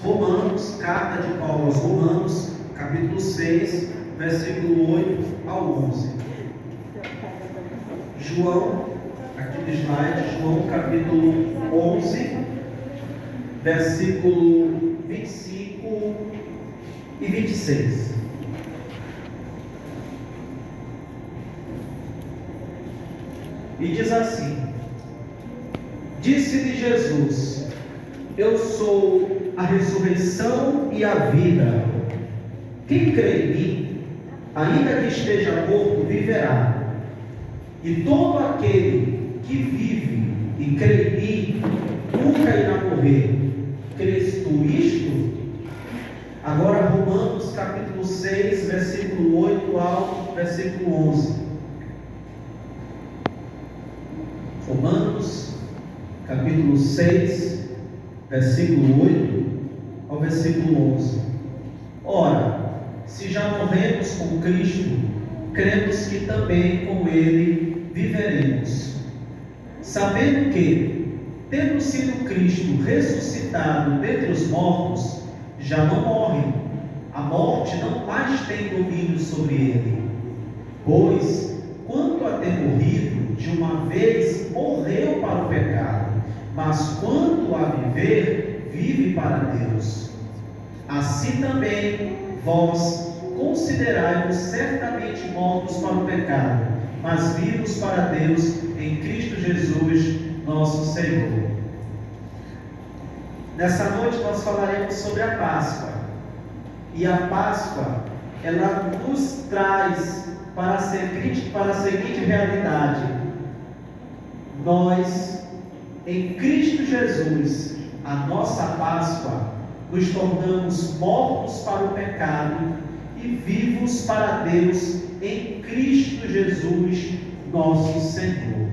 Romanos, carta de Paulo aos Romanos, capítulo 6, versículo 8 ao 11. João, aqui no slide, João capítulo 11, versículo 25 e 26. E diz assim: Disse-lhe Jesus: Eu sou a ressurreição e a vida. Quem crê em mim, ainda que esteja morto, viverá. E todo aquele que vive e crê em mim, nunca irá morrer. Crês tu isto? Agora Romanos capítulo 6, versículo 8 ao versículo 11. Romanos capítulo 6, versículo 8 ao versículo 11. Ora, se já morremos com Cristo, cremos que também com Ele viveremos, sabendo que, tendo sido Cristo ressuscitado dentre os mortos, já não morre, a morte não mais tem domínio sobre ele. Pois, quanto a ter morrido, de uma vez morreu para o pecado, mas quanto a viver, vive para Deus. Assim também vós considerai-vos certamente mortos para o pecado, mas vivos para Deus em Cristo Jesus, nosso Senhor. Nessa noite nós falaremos sobre a Páscoa. E a Páscoa, ela nos traz para a seguinte realidade: nós, em Cristo Jesus, a nossa Páscoa, nos tornamos mortos para o pecado e vivos para Deus em Cristo Jesus, nosso Senhor.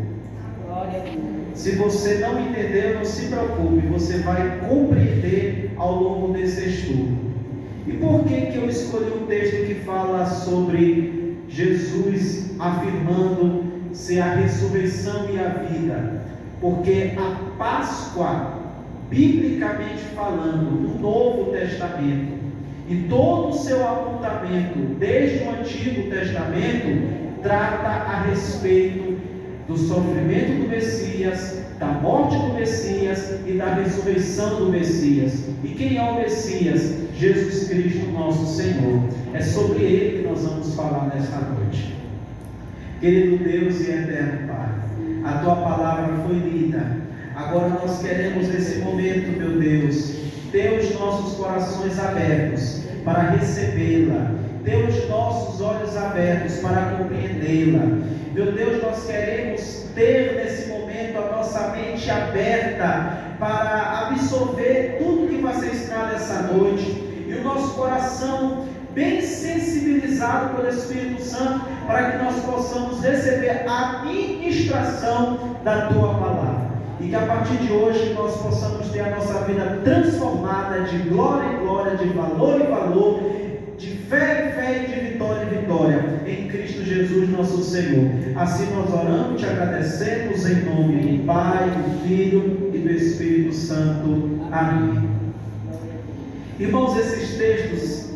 Glória a Deus. Se você não entendeu, não se preocupe, você vai compreender ao longo desse estudo. E por que eu escolhi um texto que fala sobre Jesus afirmando ser a ressurreição e a vida? Porque a Páscoa, biblicamente falando, no Novo Testamento, e todo o seu apontamento desde o Antigo Testamento, trata a respeito do sofrimento do Messias, da morte do Messias e da ressurreição do Messias. E quem é o Messias? Jesus Cristo, nosso Senhor. É sobre Ele que nós vamos falar nesta noite. Querido Deus e eterno Pai, a Tua palavra foi lida. Agora nós queremos nesse momento, meu Deus, ter os nossos corações abertos para recebê-la, ter os nossos olhos abertos para compreendê-la. Meu Deus, nós queremos ter nesse momento a nossa mente aberta para absorver tudo que vai ser ensinado essa noite, e o nosso coração bem sensibilizado pelo Espírito Santo, para que nós possamos receber a ministração da Tua palavra, e que a partir de hoje nós possamos ter a nossa vida transformada de glória em glória, de valor em valor, de fé em fé e de vitória em vitória, em Cristo Jesus nosso Senhor. Assim nós oramos, te agradecemos em nome do Pai, do Filho e do Espírito Santo. Amém. Irmãos, esses textos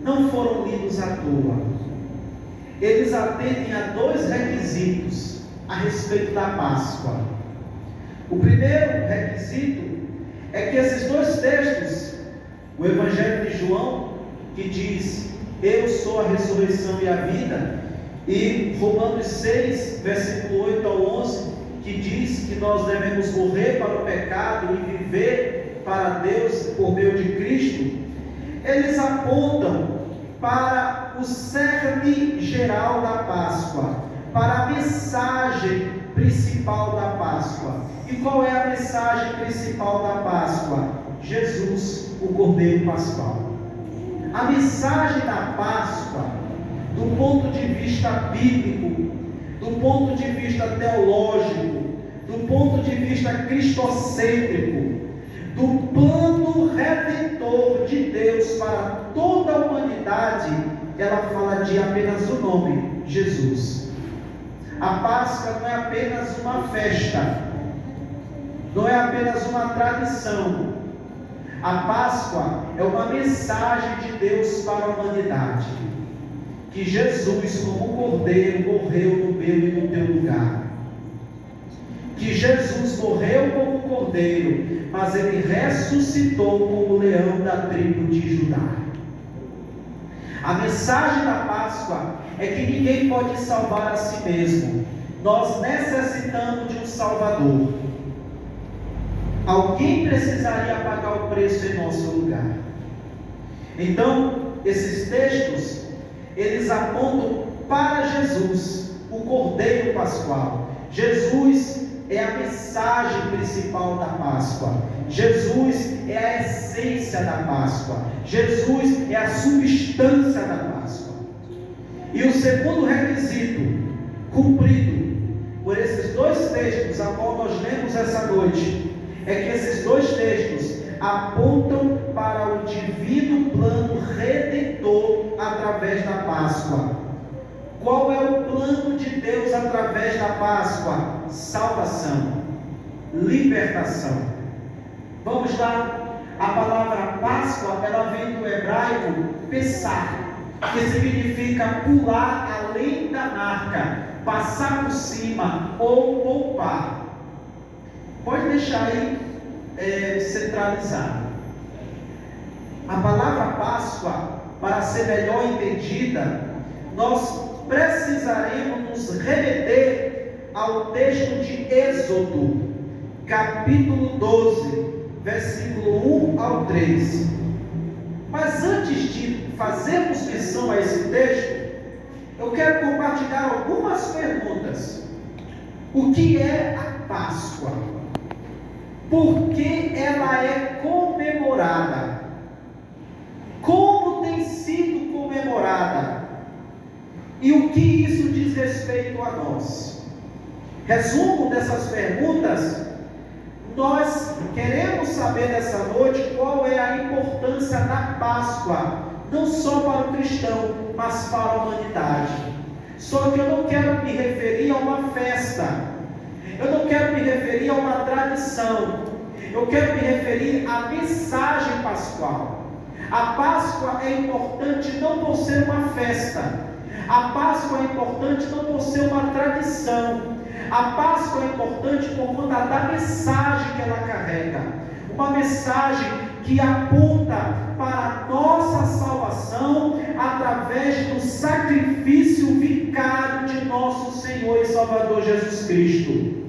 não foram lidos à toa. Eles atendem a dois requisitos a respeito da Páscoa. O primeiro requisito é que esses dois textos, o Evangelho de João, que diz: Eu sou a ressurreição e a vida, e Romanos 6, versículo 8 ao 11, que diz que nós devemos morrer para o pecado e viver para Deus por meio de Cristo, eles apontam para o cerne geral da Páscoa, para a mensagem principal da Páscoa. E qual é a mensagem principal da Páscoa? Jesus, o Cordeiro Pascual. A mensagem da Páscoa, do ponto de vista bíblico, do ponto de vista teológico, do ponto de vista cristocêntrico, do plano redentor de Deus para toda a humanidade, ela fala de apenas o nome: Jesus. A Páscoa não é apenas uma festa, não é apenas uma tradição. A Páscoa é uma mensagem de Deus para a humanidade, que Jesus, como Cordeiro, morreu no meu e no teu lugar. Que Jesus morreu como Cordeiro, mas Ele ressuscitou como leão da tribo de Judá. A mensagem da Páscoa é que ninguém pode salvar a si mesmo. Nós necessitamos de um Salvador. Alguém precisaria pagar o preço em nosso lugar. Então, esses textos, eles apontam para Jesus, o Cordeiro Pascual. Jesus é a mensagem principal da Páscoa. Jesus é a essência da Páscoa. Jesus é a substância da Páscoa. E o segundo requisito, cumprido por esses dois textos, a qual nós lemos essa noite, é que esses dois textos apontam para o divino plano redentor através da Páscoa. Qual é o plano de Deus através da Páscoa? Salvação, libertação. Vamos lá, a palavra Páscoa, ela vem do hebraico pesar, que significa pular além da marca, passar por cima ou poupar. Pode deixar aí centralizado. A palavra Páscoa, para ser melhor entendida, nós precisaremos nos remeter ao texto de Êxodo, capítulo 12, versículo 1 ao 3. Mas antes de fazermos menção a esse texto, eu quero compartilhar algumas perguntas. O que é a Páscoa? Por que ela é comemorada? Como tem sido comemorada? E o que isso diz respeito a nós? Resumo dessas perguntas, nós queremos saber nessa noite qual é a importância da Páscoa, não só para o cristão, mas para a humanidade. Só que eu não quero me referir a uma festa, eu não quero me referir a uma tradição, eu quero me referir à mensagem pascual. A Páscoa é importante não por ser uma festa, a Páscoa é importante não por ser uma tradição, a Páscoa é importante por conta da mensagem que ela carrega, uma mensagem que aponta para a nossa salvação através do sacrifício vicário de nosso Senhor e Salvador Jesus Cristo.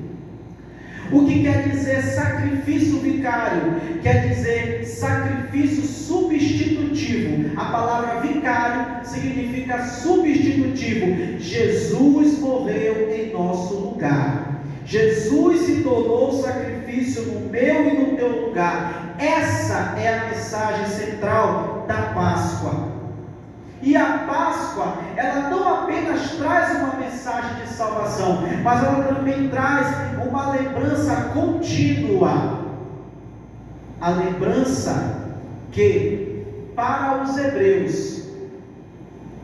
O que quer dizer sacrifício vicário? Quer dizer sacrifício substitutivo. A palavra vicário significa substitutivo. Jesus morreu em nosso lugar. Jesus se tornou sacrifício no meu e no teu lugar. Essa é a mensagem central da Páscoa. E a Páscoa, ela não apenas traz uma mensagem de salvação, mas ela também traz uma lembrança contínua. A lembrança que, para os hebreus,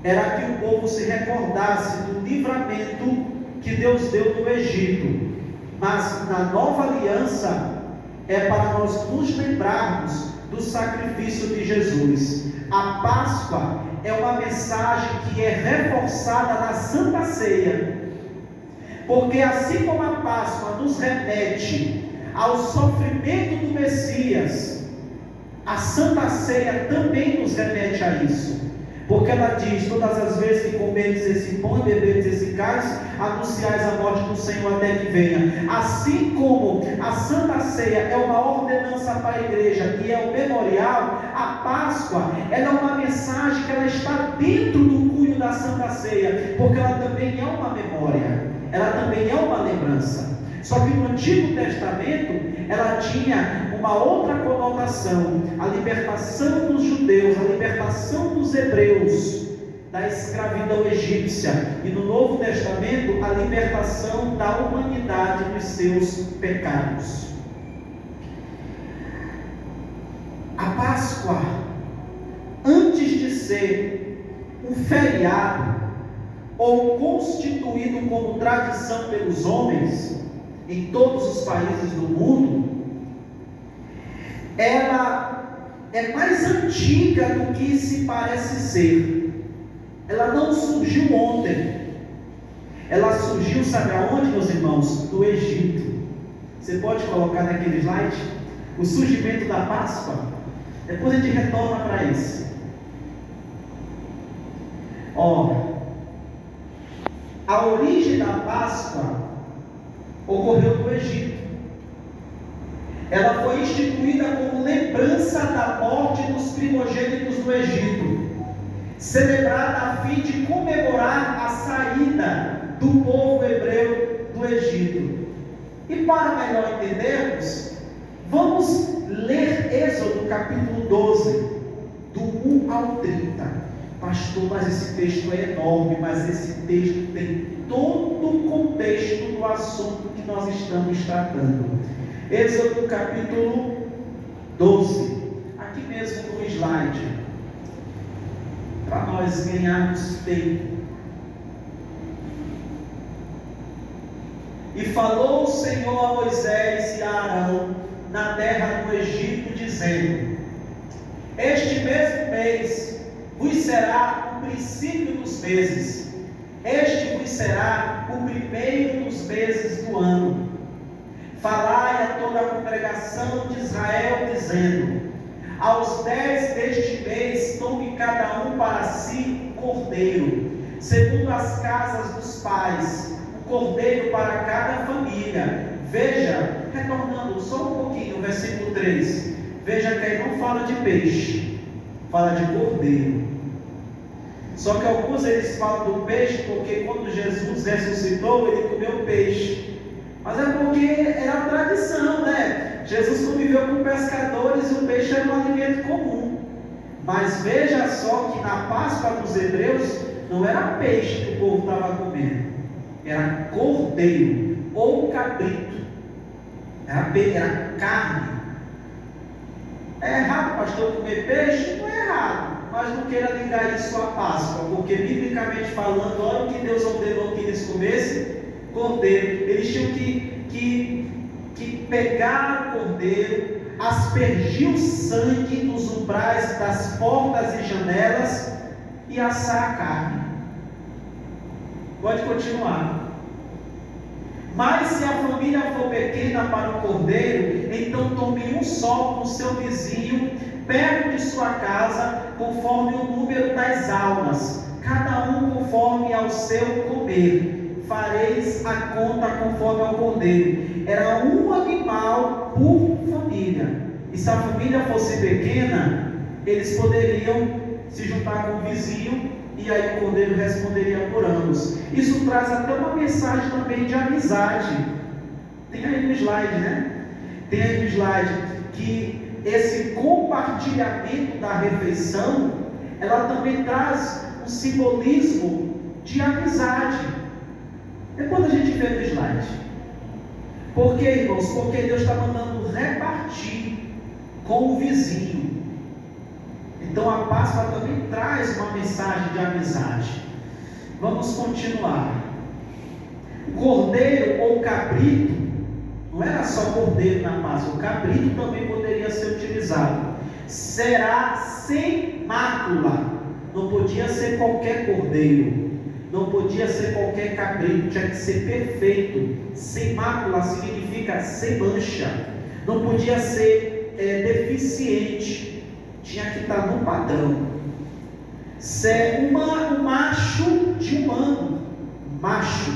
era que o povo se recordasse do livramento que Deus deu no Egito. Mas na nova aliança, é para nós nos lembrarmos do sacrifício de Jesus. A Páscoa é uma mensagem que é reforçada na Santa Ceia, porque assim como a Páscoa nos remete ao sofrimento do Messias, a Santa Ceia também nos remete a isso, porque ela diz: todas as vezes que comerdes esse pão e beberdes esse cálice, anunciais a morte do Senhor até que venha. Assim como a Santa Ceia é uma ordenança para a igreja e é um memorial, a Páscoa ela é uma mensagem que ela está dentro do cunho da Santa Ceia, porque ela também é uma memória, ela também é uma lembrança. Só que no Antigo Testamento ela tinha uma outra conotação, a libertação dos judeus, a libertação dos hebreus da escravidão egípcia, e no Novo Testamento a libertação da humanidade dos seus pecados. A Páscoa, antes de ser um feriado ou constituído como tradição pelos homens em todos os países do mundo, ela é mais antiga do que se parece ser. Ela não surgiu ontem. Ela surgiu, sabe aonde, meus irmãos? Do Egito. Você pode colocar naquele slide o surgimento da Páscoa? Depois a gente retorna para isso. A origem da Páscoa ocorreu no Egito. Ela foi instituída como lembrança da morte dos primogênitos do Egito, celebrada a fim de comemorar a saída do povo hebreu do Egito. E para melhor entendermos, vamos ler Êxodo capítulo 12, do 1 ao 30. Pastor, mas esse texto é enorme, mas esse texto tem todo o contexto do assunto que nós estamos tratando. Êxodo capítulo 12, aqui mesmo no slide, para nós ganharmos tempo. E falou o Senhor a Moisés e a Arão na terra do Egito, dizendo: este mesmo mês vos será o princípio dos meses, este vos será o primeiro dos meses do ano. Falai a toda a congregação de Israel, dizendo: aos 10 deste mês tome cada um para si um cordeiro, segundo as casas dos pais, um cordeiro para cada família. Veja, retornando só um pouquinho, o versículo 3, veja que aí não fala de peixe, fala de cordeiro. Só que alguns eles falam do peixe porque quando Jesus ressuscitou, ele comeu peixe. Mas é porque era tradição, né? Jesus conviveu com pescadores e o peixe era um alimento comum. Mas veja só que na Páscoa dos hebreus não era peixe que o povo estava comendo, era cordeiro ou cabrito, era carne. É errado, pastor, comer peixe? Não é errado, mas não queira ligar isso à Páscoa, porque biblicamente falando, olha o que Deus ordenou que eles comessem: cordeiro. Eles tinham que pegar o cordeiro, aspergir o sangue nos umbrais das portas e janelas e assar a carne. Pode continuar. Mas se a família for pequena para o cordeiro, então tome um só com seu vizinho, perto de sua casa, conforme o número das almas, cada um conforme ao seu comer. Fareis a conta conforme ao cordeiro. Era um animal por família. E se a família fosse pequena, eles poderiam se juntar com o vizinho, e aí o cordeiro responderia por ambos. Isso traz até uma mensagem também de amizade. Tem aí no slide, né? Tem aí no slide que esse compartilhamento da refeição, ela também traz um simbolismo de amizade. Depois a gente vê no slide. Por quê, irmãos? Porque Deus está mandando repartir com o vizinho. Então a Páscoa também traz uma mensagem de amizade. Vamos continuar. O cordeiro ou cabrito, não era só cordeiro na Páscoa, o cabrito também poderia ser utilizado. Será sem mácula. Não podia ser qualquer cordeiro, não podia ser qualquer cabrito, tinha que ser perfeito. Sem mácula significa sem mancha. Não podia ser deficiente, tinha que estar no padrão. Um macho de um ano,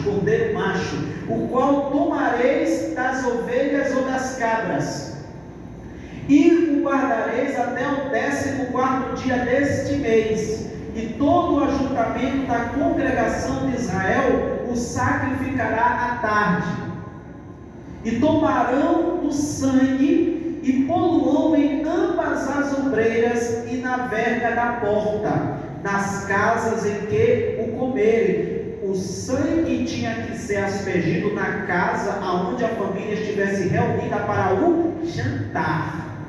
cordeiro macho, o qual tomareis das ovelhas ou das cabras, e o guardareis até o 14º dia deste mês, e todo o ajuntamento da congregação de Israel o sacrificará à tarde, e tomarão do sangue e poluão em ambas as ombreiras e na verga da porta, nas casas em que o comerem. O sangue tinha que ser aspergido na casa aonde a família estivesse reunida para o jantar.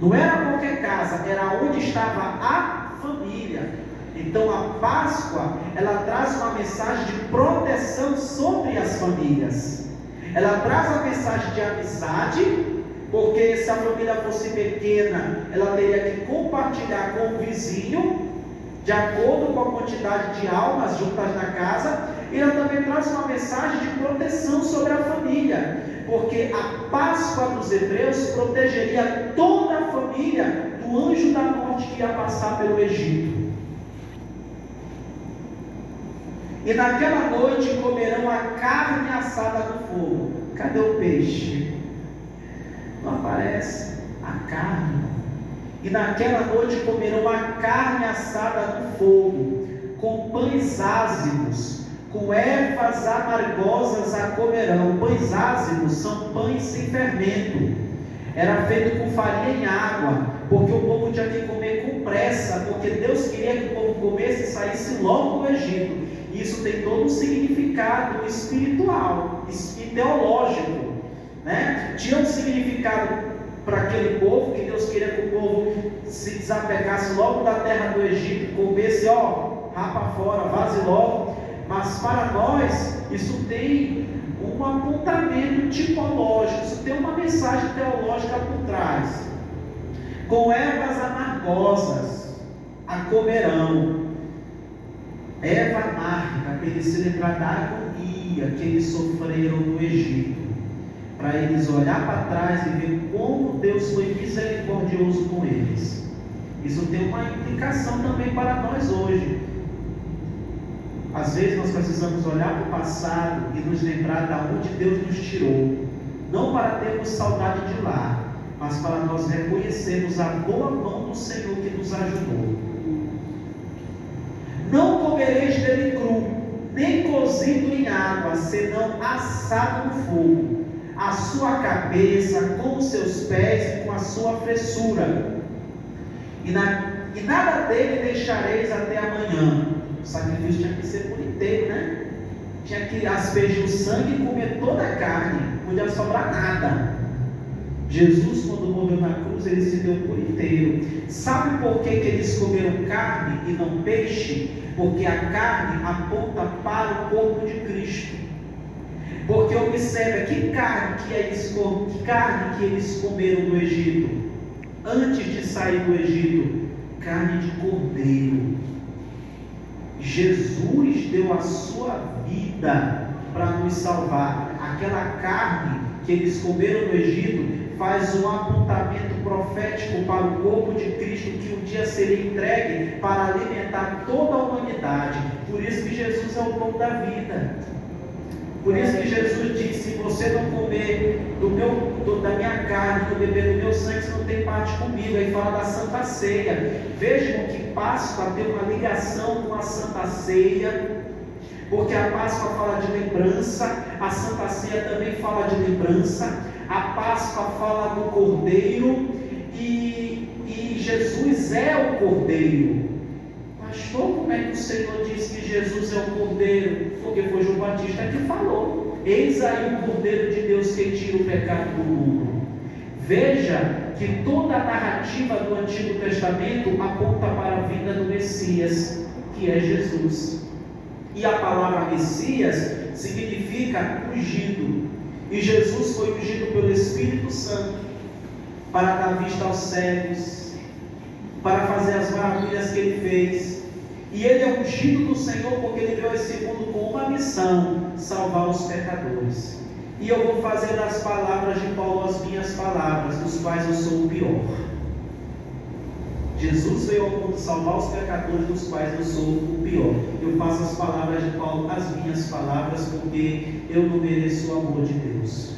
Não era qualquer casa, era onde estava a família. Então a Páscoa, ela traz uma mensagem de proteção sobre as famílias. Ela traz a mensagem de amizade, porque se a família fosse pequena, ela teria que compartilhar com o vizinho, de acordo com a quantidade de almas juntas na casa. E ela também traz uma mensagem de proteção sobre a família, porque a Páscoa dos hebreus protegeria toda a família do anjo da morte que ia passar pelo Egito. E naquela noite comerão a carne assada no fogo. Cadê o peixe? Não aparece a carne. E naquela noite comerão a carne assada no fogo, com pães ázidos, com ervas amargosas a comerão. Pães ázidos são pães sem fermento. Era feito com farinha em água, porque o povo tinha que comer com pressa, porque Deus queria que o povo comesse e saísse logo do Egito. Isso tem todo um significado espiritual e teológico, né? Tinha um significado para aquele povo, que Deus queria que o povo se desapegasse logo da terra do Egito, comesse, rapa fora, vaze logo. Mas para nós, isso tem um apontamento tipológico, isso tem uma mensagem teológica por trás. Com ervas amargosas a comerão. Erva amarga, para eles se lembrar da agonia que eles sofreram no Egito, para eles olhar para trás e ver como Deus foi misericordioso com eles. Isso tem uma implicação também para nós hoje. Às vezes nós precisamos olhar para o passado e nos lembrar de onde Deus nos tirou, não para termos saudade de lá, mas para nós reconhecermos a boa mão do Senhor que nos ajudou. Não comereis dele cru, nem cozido em água, senão assado no fogo, a sua cabeça com os seus pés e com a sua fressura. E nada dele deixareis até amanhã. O sacrifício tinha que ser por inteiro, né? Tinha que aspergir o sangue e comer toda a carne, não podia sobrar nada. Jesus, quando morreu na cruz, ele se deu por inteiro. Sabe por que eles comeram carne e não peixe? Porque a carne aponta para o corpo de Cristo. Porque observa que carne que eles comeram no Egito, antes de sair do Egito? Carne de cordeiro. Jesus deu a sua vida para nos salvar. Aquela carne que eles comeram no Egito faz um apontamento profético para o corpo de Cristo, que um dia seria entregue para alimentar toda a humanidade. Por isso que Jesus é o pão da vida. Por isso que Jesus disse: se você não comer da minha carne, não beber do meu sangue, você não tem parte comigo. Aí fala da Santa Ceia. Vejam que Páscoa tem uma ligação com a Santa Ceia, porque a Páscoa fala de lembrança, a Santa Ceia também fala de lembrança. A Páscoa fala do Cordeiro, e Jesus é o Cordeiro. Pastor, como é que o Senhor diz que Jesus é o Cordeiro? Porque foi João Batista que falou: eis aí o Cordeiro de Deus que tira o pecado do mundo. Veja que toda a narrativa do Antigo Testamento aponta para a vinda do Messias, que é Jesus. E a palavra Messias significa ungido. E Jesus foi ungido pelo Espírito Santo para dar vista aos cegos, para fazer as maravilhas que ele fez. E ele é ungido do Senhor porque ele veio a esse mundo com uma missão: salvar os pecadores. E eu vou fazer das palavras de Paulo as minhas palavras, dos quais eu sou o pior. Jesus veio ao mundo salvar os pecadores, dos quais eu sou o pior. Eu faço as palavras de Paulo as minhas palavras, porque eu não mereço o amor de Deus.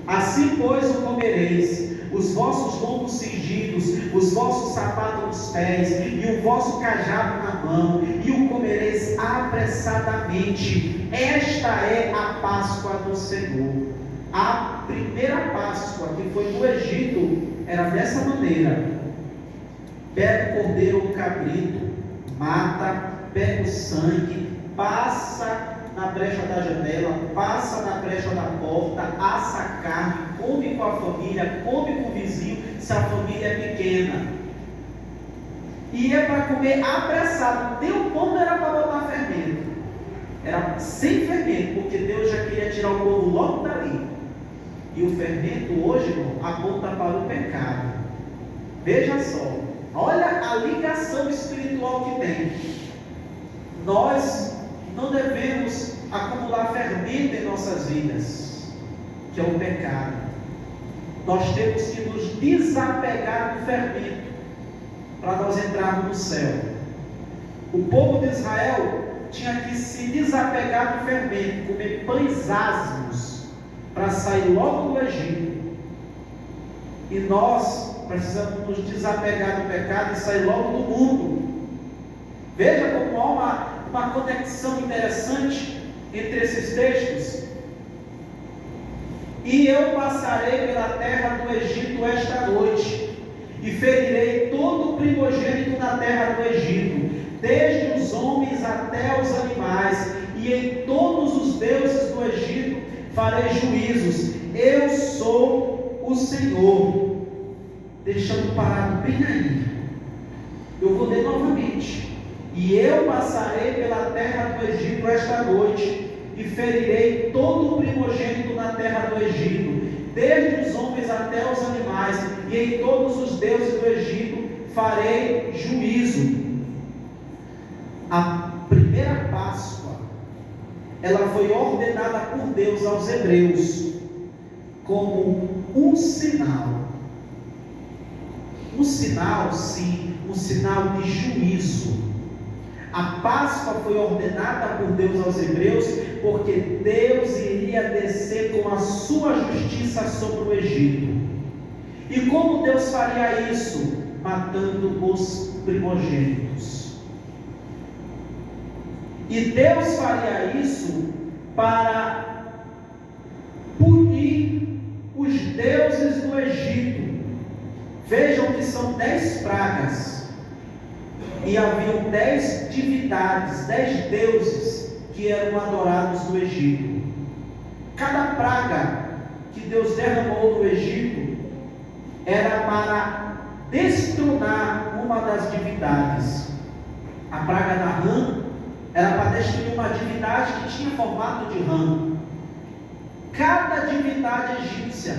Assim, pois, o comereis, os vossos lombos cingidos, os vossos sapatos nos pés, e o vosso cajado na mão, e o comereis apressadamente. Esta é a Páscoa do Senhor. A primeira Páscoa, que foi no Egito, era dessa maneira: pega o cordeiro ou o cabrito, mata, pega o sangue, passa na brecha da janela, passa na brecha da porta, assa a carne, come com a família, come com o vizinho, se a família é pequena. E é para comer apressado. Teu pão não era para botar fermento, era sem fermento, porque Deus já queria tirar o povo logo dali. E o fermento hoje, irmão, aponta para o pecado. Veja só, olha a ligação espiritual que tem. Nós não devemos acumular fermento em nossas vidas, que é o pecado. Nós temos que nos desapegar do fermento para nós entrarmos no céu. O povo de Israel tinha que se desapegar do fermento, comer pães asmos para sair logo do Egito. E nós precisamos nos desapegar do pecado e sair logo do mundo. Veja como há uma conexão interessante entre esses textos. E eu passarei pela terra do Egito esta noite, e ferirei todo o primogênito na terra do Egito, desde os homens até os animais, e em todos os deuses do Egito farei juízos. Eu sou o Senhor. Deixando parado bem aí, eu vou ler novamente. E eu passarei pela terra do Egito esta noite, e ferirei todo o primogênito na terra do Egito, desde os homens até os animais, e em todos os deuses do Egito farei juízo. A primeira Páscoa, ela foi ordenada por Deus aos hebreus como um sinal. Um sinal, sim, um sinal de juízo. A Páscoa foi ordenada por Deus aos hebreus, porque Deus iria descer com a sua justiça sobre o Egito. E como Deus faria isso? Matando os primogênitos. E Deus faria isso para punir os deuses do Egito. Vejam que são 10 pragas. E haviam 10 divindades, 10 deuses que eram adorados no Egito. Cada praga que Deus derramou no Egito era para destronar uma das divindades. A praga da rã era para destruir uma divindade que tinha formato de rã. Cada divindade egípcia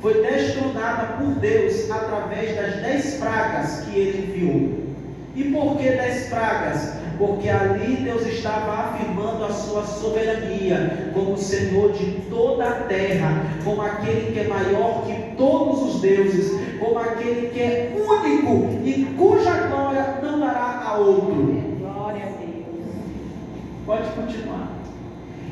foi destronada por Deus através das 10 pragas que ele enviou. E por que 10 pragas? Porque ali Deus estava afirmando a sua soberania como Senhor de toda a terra, como aquele que é maior que todos os deuses, como aquele que é único e cuja glória não dará a outro. Glória a Deus. Pode continuar.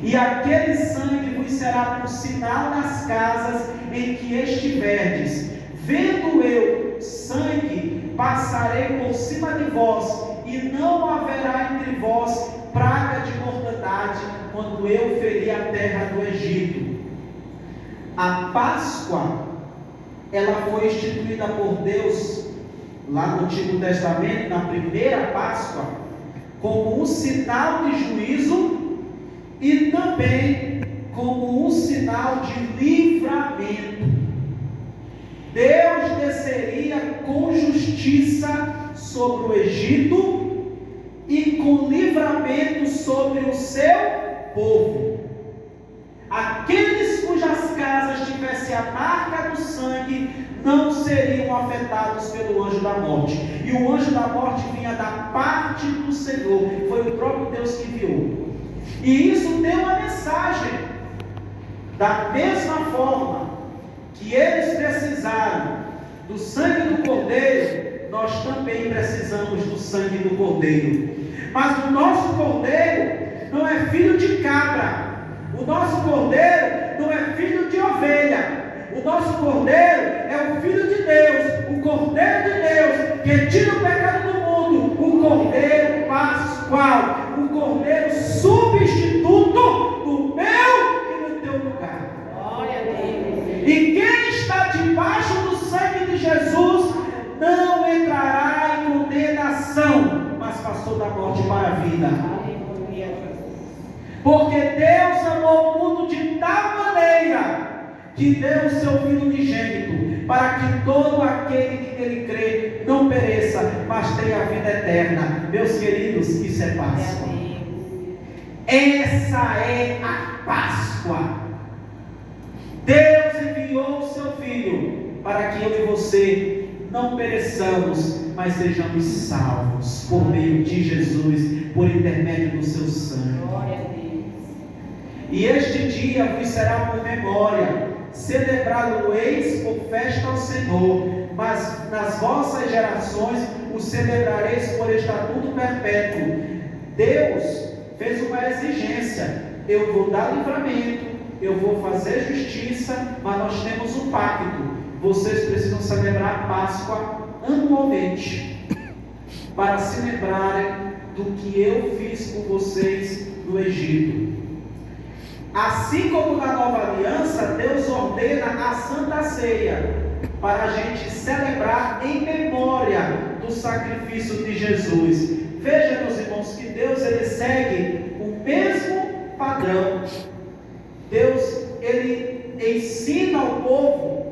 E aquele sangue vos será por sinal nas casas em que estiverdes. Vendo eu sangue, passarei por cima de vós, e não haverá entre vós praga de mortandade, quando eu ferir a terra do Egito. A Páscoa, ela foi instituída por Deus, lá no Antigo Testamento, na primeira Páscoa, como um sinal de juízo, e também como um sinal de livramento. Deus desceria com justiça sobre o Egito e com livramento sobre o seu povo. Aqueles cujas casas tivessem a marca do sangue não seriam afetados pelo anjo da morte. E o anjo da morte vinha da parte do Senhor. Foi o próprio Deus que enviou. E isso deu uma mensagem. Da mesma forma que eles precisaram do sangue do Cordeiro, nós também precisamos do sangue do Cordeiro. Mas o nosso Cordeiro não é filho de cabra. O nosso Cordeiro não é filho de ovelha. O nosso Cordeiro é o Filho de Deus, o Cordeiro de Deus, que tira o pecado do mundo, o Cordeiro pascual, o Cordeiro substituto do meu e do teu lugar. Glória a Deus. E quem está debaixo do sangue de Jesus não entrará em condenação, mas passou da morte para a vida. Porque Deus amou o mundo de tal maneira que deu o seu Filho unigênito, para que todo aquele que nele crê não pereça, mas tenha a vida eterna. Meus queridos, isso é Páscoa. Essa é a Páscoa. Deus enviou o seu Filho, para que eu e você não pereçamos, mas sejamos salvos por meio de Jesus, por intermédio do seu sangue. Glória a Deus. E este dia vos será por memória, celebrá-lo-eis por festa ao Senhor, mas nas vossas gerações o celebrareis por estatuto perpétuo. Deus fez uma exigência: eu vou dar livramento, eu vou fazer justiça, mas nós temos um pacto. Vocês precisam celebrar a Páscoa anualmente, para se lembrarem do que eu fiz por vocês no Egito. Assim como na nova aliança, Deus ordena a Santa Ceia, para a gente celebrar em memória do sacrifício de Jesus. Veja, meus irmãos, que Deus ele segue o mesmo padrão. Deus ele ensina ao povo,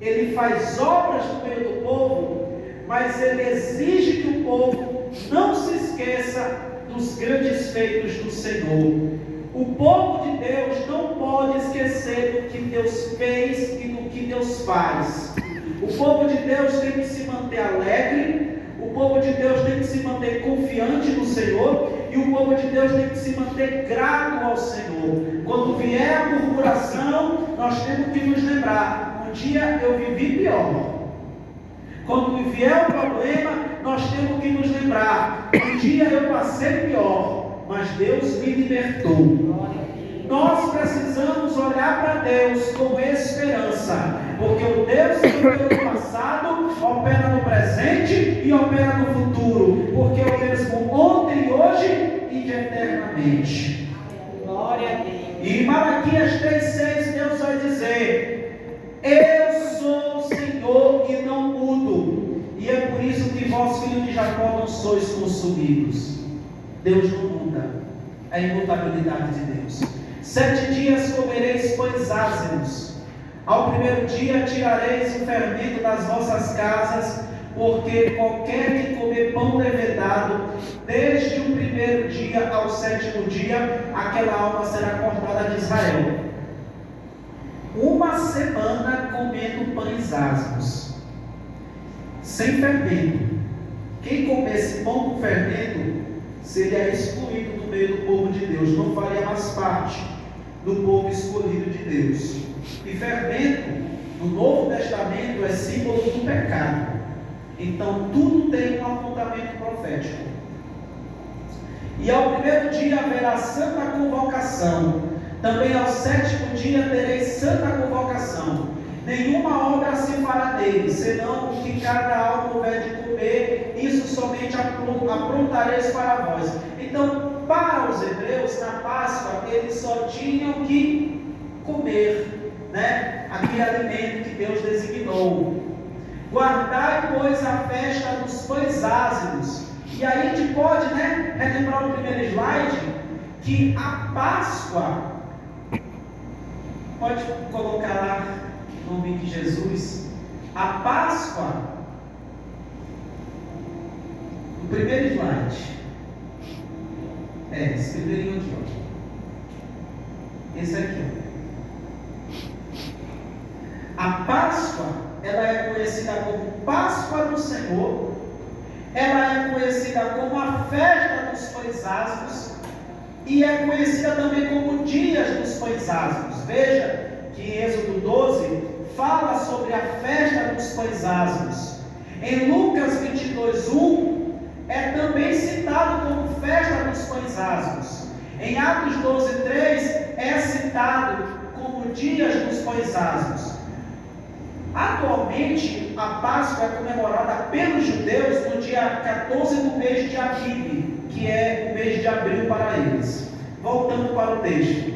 ele faz obras no meio do povo, mas ele exige que o povo não se esqueça dos grandes feitos do Senhor. O povo de Deus não pode esquecer do que Deus fez e do que Deus faz. O povo de Deus tem que se manter alegre, o povo de Deus tem que se manter confiante no Senhor, e o povo de Deus tem que se manter grato ao Senhor. Quando vier a murmuração, nós temos que nos lembrar: um dia eu vivi pior. Quando vier o problema, nós temos que nos lembrar: um dia eu passei pior, mas Deus me libertou. Nós precisamos olhar para Deus com esperança, porque o Deus que opera no passado, opera no presente e opera no futuro, porque é o mesmo ontem, hoje e eternamente. Glória a Deus. E em Malaquias 3,6 Deus vai dizer: eu sou o Senhor e não mudo, e é por isso que vós, filhos de Jacó, não sois consumidos. Deus não muda, é a imutabilidade de Deus. 7 dias comereis pães ázimos, ao primeiro dia tirareis o fermento das vossas casas, porque qualquer que comer pão levedado, desde o primeiro dia ao 7º dia, aquela alma será cortada de Israel. Uma semana comendo pães ázimos, sem fermento. Quem comesse pão com fermento seria excluído do meio do povo de Deus, não faria mais parte do povo escolhido de Deus. E fermento, no Novo Testamento, é símbolo do pecado. Então tudo tem um apontamento profético. E ao primeiro dia haverá santa convocação, também ao 7º dia tereis santa convocação. Nenhuma obra se fará dele, senão o que cada alma houver de comer, isso somente aprontareis para vós. Então, para os hebreus, na Páscoa, eles só tinham que comer, aquele alimento que Deus designou. Guardai, pois, a festa dos pães ázimos. E aí a gente pode, relembrar o primeiro slide, que a Páscoa, pode colocar lá, em nome de Jesus, a Páscoa, o primeiro slide, esse primeirinho aqui, esse aqui, A Páscoa, ela é conhecida como Páscoa do Senhor, ela é conhecida como a festa dos pães ázimos, e é conhecida também como dias dos pães ázimos. Veja que em Êxodo 12 fala sobre a festa dos pães ázimos. Em Lucas 22:1 é também citado como festa dos pães ázimos. Em Atos 12:3 é citado como dias dos pães ázimos. Atualmente a Páscoa é comemorada pelos judeus no dia 14 do mês de Abib, que é o mês de abril para eles. Voltando para o texto.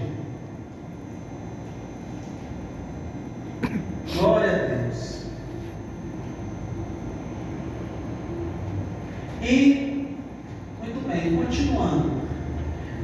Glória a Deus. E, muito bem, continuando.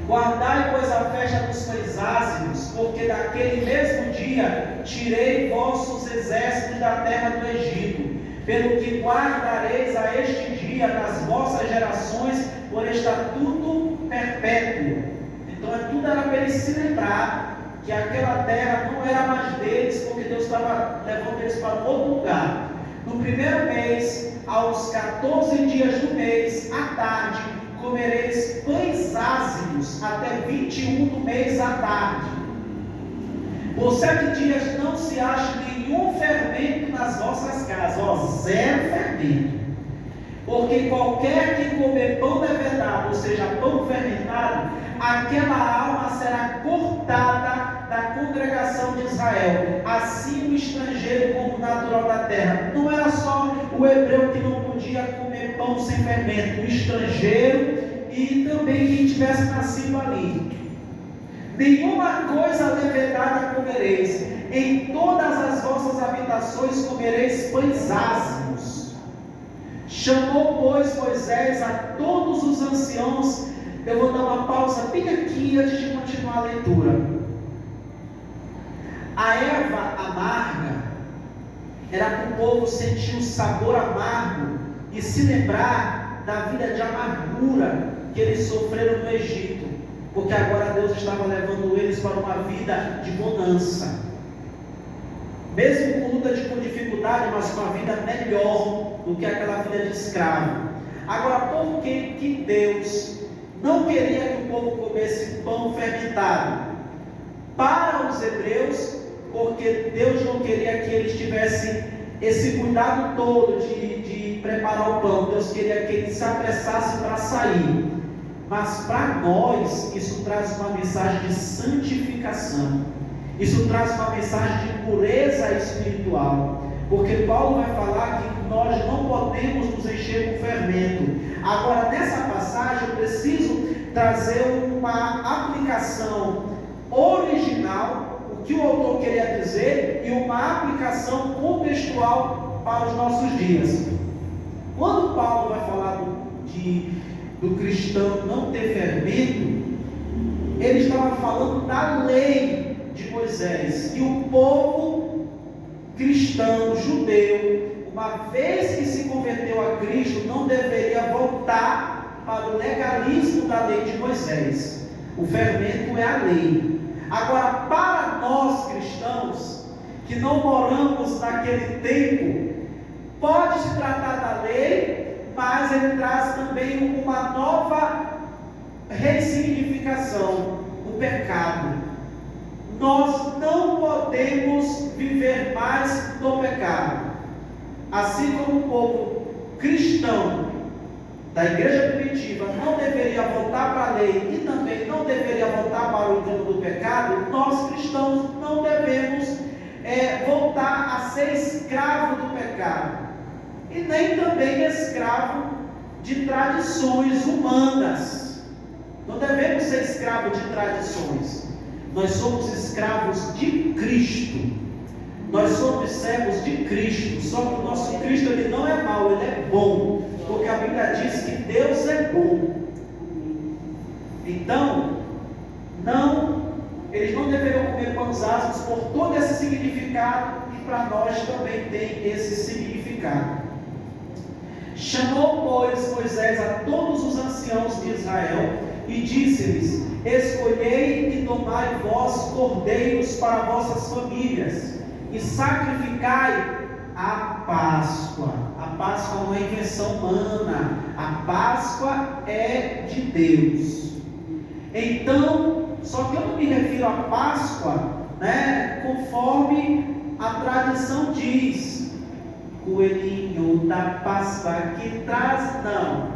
Guardai, pois, a festa dos pães ázimos, porque daquele mesmo dia tirei vossos exércitos da terra do Egito, pelo que guardareis a este dia nas vossas gerações por estatuto perpétuo. Então tudo era para eles se lembrar que aquela terra não era mais deles, porque Deus estava levando eles para um outro lugar. No primeiro mês, aos 14 dias do mês, à tarde, comereis pães ácidos, até 21 do mês à tarde. Por 7 dias não se acha nenhum fermento nas vossas casas, zero fermento. Porque qualquer que comer pão levedado, ou seja, pão fermentado, aquela alma será cortada da congregação de Israel. Assim o estrangeiro como o natural da terra. Não era só o hebreu que não podia comer pão sem fermento, o estrangeiro e também quem tivesse nascido ali. Nenhuma coisa levedada comereis, em todas as vossas habitações comereis pães ácimos. Chamou, pois, Moisés a todos os anciãos. Eu vou dar uma pausa bem aqui antes de continuar a leitura. A erva amarga era para o povo sentir o sabor amargo e se lembrar da vida de amargura que eles sofreram no Egito, porque agora Deus estava levando eles para uma vida de bonança, mesmo com luta, com dificuldade, mas com uma vida melhor do que aquela vida de escravo. Agora, por que Deus não queria que o povo comesse pão fermentado? Para os hebreus, porque Deus não queria que eles tivessem esse cuidado todo de preparar o pão. Deus queria que eles se apressassem para sair. Mas para nós, isso traz uma mensagem de santificação. Isso traz uma mensagem de pureza espiritual. Porque Paulo vai falar que nós não podemos nos encher com fermento. Agora, nessa passagem, eu preciso trazer uma aplicação original, o que o autor queria dizer, e uma aplicação contextual para os nossos dias. Quando Paulo vai falar do cristão não ter fermento, ele estava falando da lei de Moisés, que o povo cristão, judeu, uma vez que se converteu a Cristo, não deveria voltar para o legalismo da lei de Moisés. O fermento é a lei. Agora, para nós cristãos, que não moramos naquele tempo, pode se tratar da lei, mas ele traz também uma nova ressignificação, o pecado. Nós não podemos viver mais no pecado. Assim como o povo cristão da igreja primitiva não deveria voltar para a lei e também não deveria voltar para o engano do pecado, nós cristãos não devemos voltar a ser escravo do pecado e nem também escravo de tradições humanas. Não devemos ser escravos de tradições. Nós somos escravos de Cristo. Nós somos servos de Cristo. Só que o nosso Cristo, ele não é mau, ele é bom. Porque a Bíblia diz que Deus é bom. Então, eles não deveriam comer pães ácidos por todo esse significado, e para nós também tem esse significado. Chamou, pois, Moisés a todos os anciãos de Israel e disse-lhes: escolhei e tomai vós cordeiros para vossas famílias e sacrificai a Páscoa. A Páscoa não é invenção humana, a Páscoa é de Deus. Então, só que eu não me refiro à Páscoa, conforme a tradição diz, coelhinho da Páscoa que traz, não.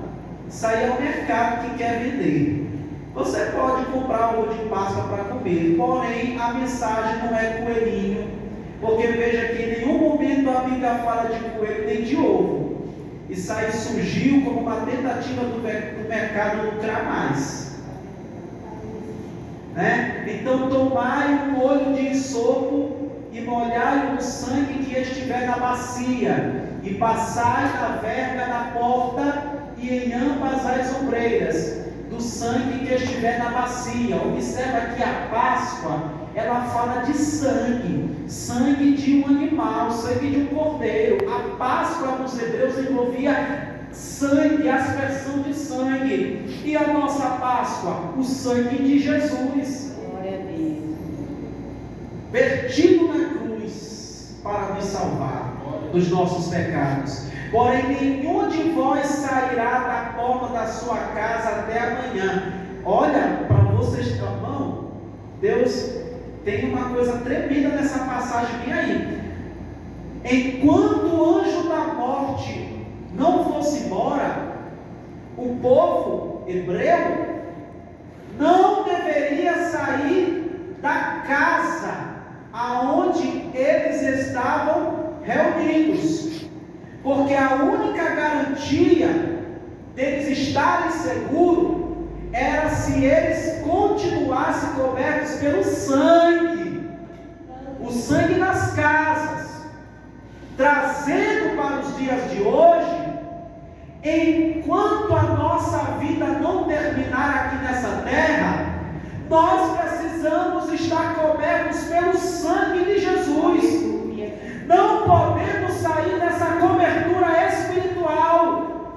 Isso aí é o mercado que quer vender. Você pode comprar ovo de Páscoa para comer, porém a mensagem não é coelhinho, porque veja que em nenhum momento a Bíblia fala de coelho nem de ovo. Isso aí surgiu como uma tentativa do mercado lucrar mais. Então tomai um molho de esopo e molhai no sangue que estiver na bacia, e passai na verga da porta e em ambas as ombreiras do sangue que estiver na bacia. Observa que a Páscoa, ela fala de sangue de um animal, sangue de um cordeiro. A Páscoa dos hebreus envolvia sangue, aspersão de sangue. E a nossa Páscoa? O sangue de Jesus. Glória a Deus. vertido na cruz para nos salvar dos nossos pecados. Porém, nenhum de vós sairá da porta da sua casa até amanhã. Olha, para vocês, irmão, Deus tem uma coisa tremenda nessa passagem, vem aí. Enquanto o anjo da morte não fosse embora, o povo hebreu não deveria sair da casa aonde eles estavam reunidos, porque a única garantia deles estarem seguros era se eles continuassem cobertos pelo sangue, o sangue das casas. Trazendo para os dias de hoje, enquanto a nossa vida não terminar aqui nessa terra, nós precisamos estar cobertos pelo sangue de Jesus. Não podemos sair dessa cobertura espiritual,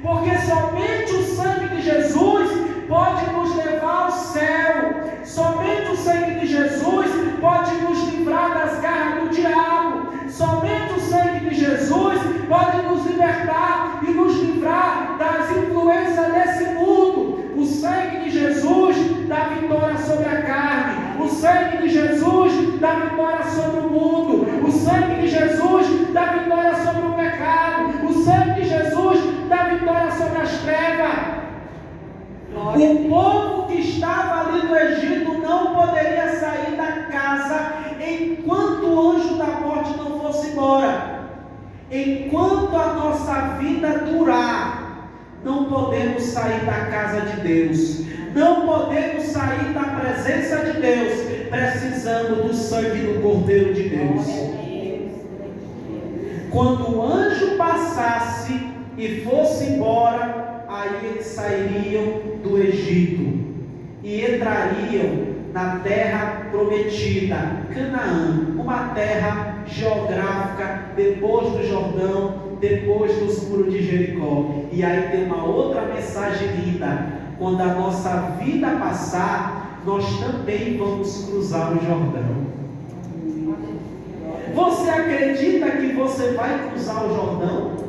porque somente o sangue de Jesus pode nos levar ao céu. Somente o sangue de Jesus pode nos livrar das garras do diabo. Somente o sangue de Jesus pode nos libertar e nos livrar das influências desse mundo. O sangue de Jesus dá vitória sobre a carne. O sangue de Jesus dá vitória sobre o mundo. O sangue de Jesus dá vitória sobre o pecado. O sangue de Jesus dá vitória sobre as trevas. O povo que estava ali no Egito não poderia sair da casa enquanto o anjo da morte não fosse embora. Enquanto a nossa vida durar, não podemos sair da casa de Deus, não podemos sair da presença de Deus, precisando do sangue do Cordeiro de Deus. Quando o anjo passasse e fosse embora, aí eles sairiam do Egito e entrariam na terra prometida, Canaã, uma terra geográfica depois do Jordão, depois dos muros de Jericó. E aí tem uma outra mensagem linda: quando a nossa vida passar, nós também vamos cruzar o Jordão. Você acredita que você vai cruzar o Jordão?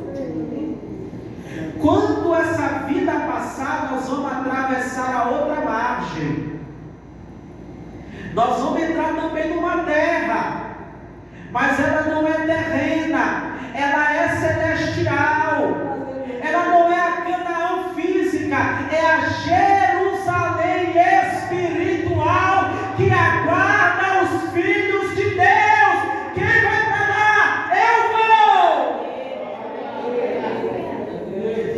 Quando essa vida passar, nós vamos atravessar a outra margem. Nós vamos entrar também numa terra, mas ela não é terrena, ela é celestial. Ela não é a Canaã física, é a Jerusalém espiritual que aguarda os filhos de Deus. Quem vai para lá? Eu vou!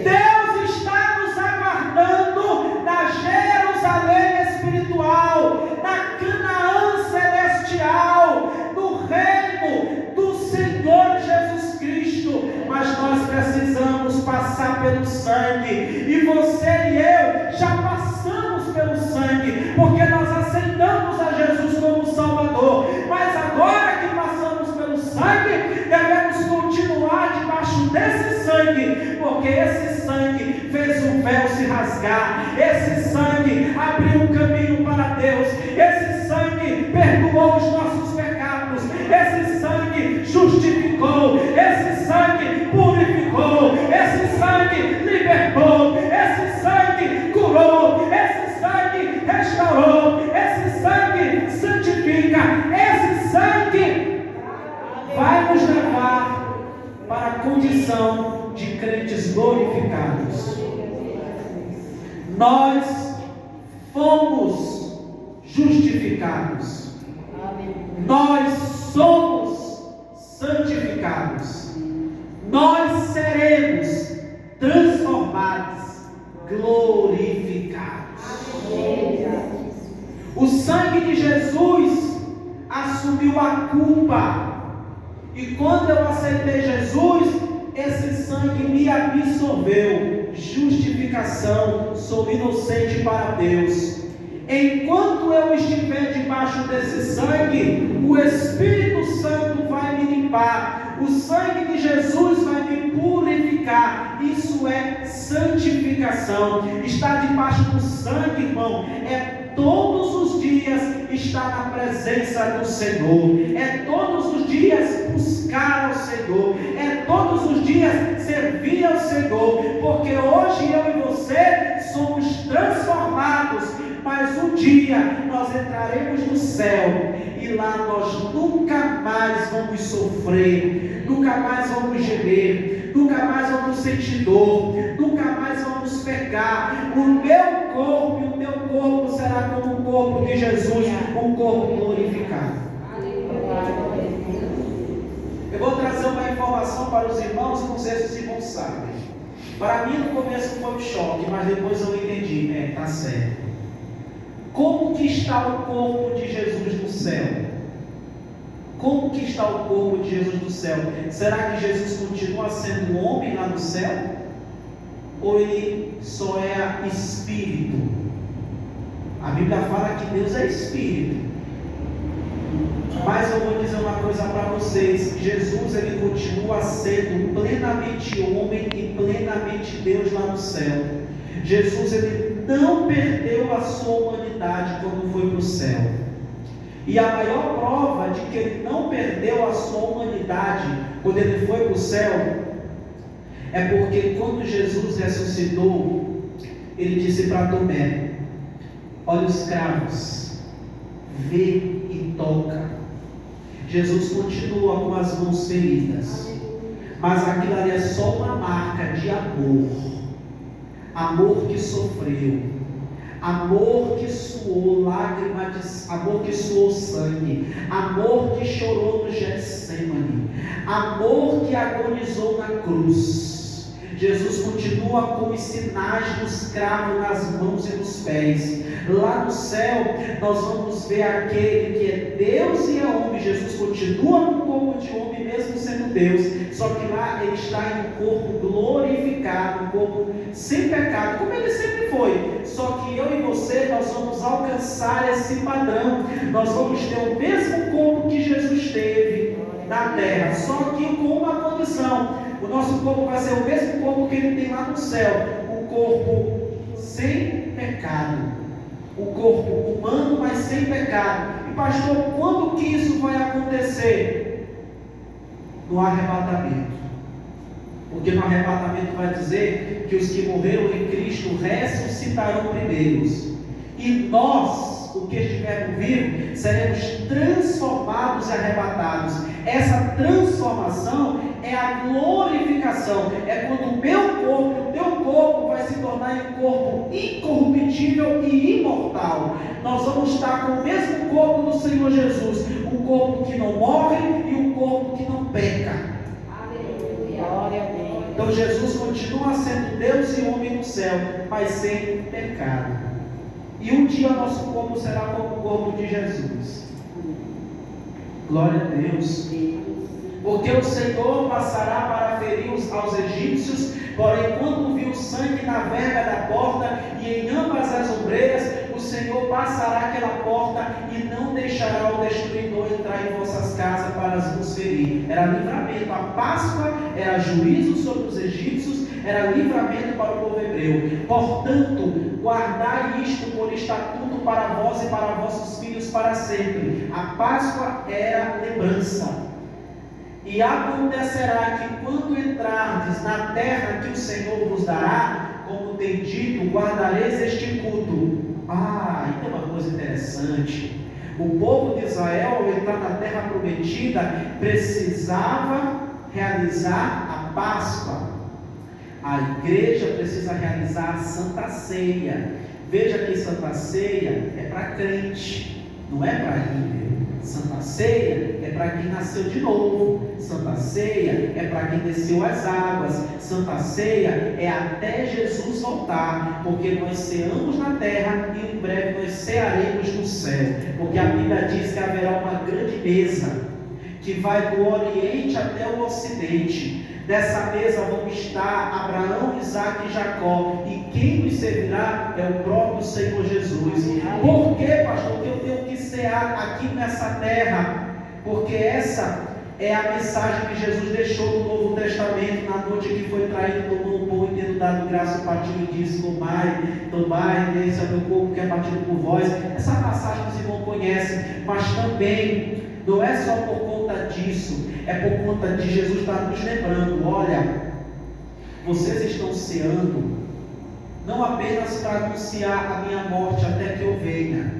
Deus está nos aguardando na Jerusalém espiritual, na Canaã celestial, no reino do Senhor Jesus Cristo. Mas nós precisamos passar pelo sangue, e você e eu já passamos pelo sangue, porque nós aceitamos a Jesus como Salvador. Mas agora que passamos pelo sangue, devemos continuar debaixo desse sangue, porque esse sangue fez o véu se rasgar, esse sangue abriu um caminho para Deus, esse sangue perdoou os nossos pecados, esse sangue justificou, esse sangue purificou, esse sangue libertou, esse sangue curou, esse sangue restaurou, esse sangue santifica, esse sangue vai nos levar para a condição de crentes glorificados. Nós fomos justificados, nós somos santificados, nós seremos transformados, glorificados. O sangue de Jesus assumiu a culpa, e quando eu aceitei Jesus, esse sangue me absorveu. Justificação, sou inocente para Deus. Enquanto eu estiver debaixo desse sangue, o Espírito Santo vai me limpar, o sangue de Jesus vai me purificar. Isso é santificação. Estar debaixo do sangue, irmão, é todos os dias estar na presença do Senhor, é todos os dias buscar ao Senhor, é todos os dias servir ao Senhor, porque hoje eu e você somos transformados, mas um dia nós entraremos no céu e lá nós nunca mais vamos sofrer, nunca mais vamos gemer, nunca mais vamos sentir dor, nunca mais vamos pecar. O meu corpo e o teu corpo será como o corpo de Jesus, um corpo glorificado. Eu vou trazer uma informação para os irmãos, não sei se os irmãos sabem. Para mim no começo foi um choque, mas depois eu entendi, está certo. Como que está o corpo de Jesus no céu? Como que está o corpo de Jesus no céu? Será que Jesus continua sendo um homem lá no céu? Ou ele só é espírito? A Bíblia fala que Deus é espírito. Mas eu vou dizer uma coisa para vocês: Jesus, ele continua sendo plenamente homem e plenamente Deus lá no céu. Jesus, ele não perdeu a sua humanidade quando foi para o céu. E a maior prova de que ele não perdeu a sua humanidade quando ele foi para o céu é porque quando Jesus ressuscitou, ele disse para Tomé: olha os cravos, vê e toca. Jesus continua com as mãos feridas, mas aquilo ali é só uma marca de amor. Amor que sofreu, amor que suou lágrimas, amor que suou sangue, amor que chorou no Getsemane, amor que agonizou na cruz. Jesus continua com os sinais dos cravos nas mãos e nos pés. Lá no céu nós vamos ver aquele que é Deus e é homem. Jesus continua com o corpo de homem mesmo sendo Deus, só que lá ele está em um corpo glorificado, um corpo sem pecado, como ele sempre foi. Só que eu e você, nós vamos alcançar esse padrão. Nós vamos ter o mesmo corpo que Jesus teve na terra, só que com uma condição: o nosso corpo vai ser o mesmo corpo que ele tem lá no céu, um corpo sem pecado, um corpo humano, mas sem pecado. E pastor, quando que isso vai acontecer? No arrebatamento. Porque no arrebatamento vai dizer que os que morreram em Cristo ressuscitarão primeiros, e nós, o que estivermos vivos, seremos transformados e arrebatados. Essa transformação é a glorificação, é quando o meu corpo, o teu corpo vai se tornar um corpo incorruptível e imortal. Nós vamos estar com o mesmo corpo do Senhor Jesus, um corpo que não morre e um corpo que não peca. Então Jesus continua sendo Deus e homem no céu, mas sem pecado. E um dia nosso corpo será como o corpo de Jesus. Glória a Deus. Porque o Senhor passará para ferir aos egípcios, porém quando viu sangue na verga da porta e em ambas as ombreiras, o Senhor passará aquela porta e não deixará o destruidor entrar em vossas casas para vos ferir. Era livramento. A Páscoa era juízo sobre os egípcios, era livramento para o povo hebreu. Portanto, guardai isto por estatuto para vós e para vossos filhos para sempre. A Páscoa era lembrança. E acontecerá que quando entrardes na terra que o Senhor vos dará, como tem dito, guardareis este culto. Então uma coisa interessante: o povo de Israel, ao entrar na terra prometida, precisava realizar a Páscoa. A igreja precisa realizar a Santa Ceia. Veja que Santa Ceia é para crente, não é para ímpio. Santa Ceia é para quem nasceu de novo. Santa Ceia é para quem desceu as águas. Santa Ceia é até Jesus voltar, porque nós ceamos na terra e em breve nós cearemos no céu, porque a Bíblia diz que haverá uma grande mesa que vai do Oriente até o Ocidente. Dessa mesa vão estar Abraão, Isaque e Jacó, e quem nos servirá é o próprio Senhor Jesus. Por que, pastor, que eu tenho que cear aqui nessa terra? Porque essa é a mensagem que Jesus deixou no Novo Testamento, na noite que foi traído, tomou o pão e tendo dado graça, partiu e disse: tomai, esse é o meu corpo que é partido por vós. Essa passagem os irmãos conhecem, mas também não é só por conta disso, é por conta de Jesus estar nos lembrando: olha, vocês estão ceando, não apenas para anunciar a minha morte até que eu venha,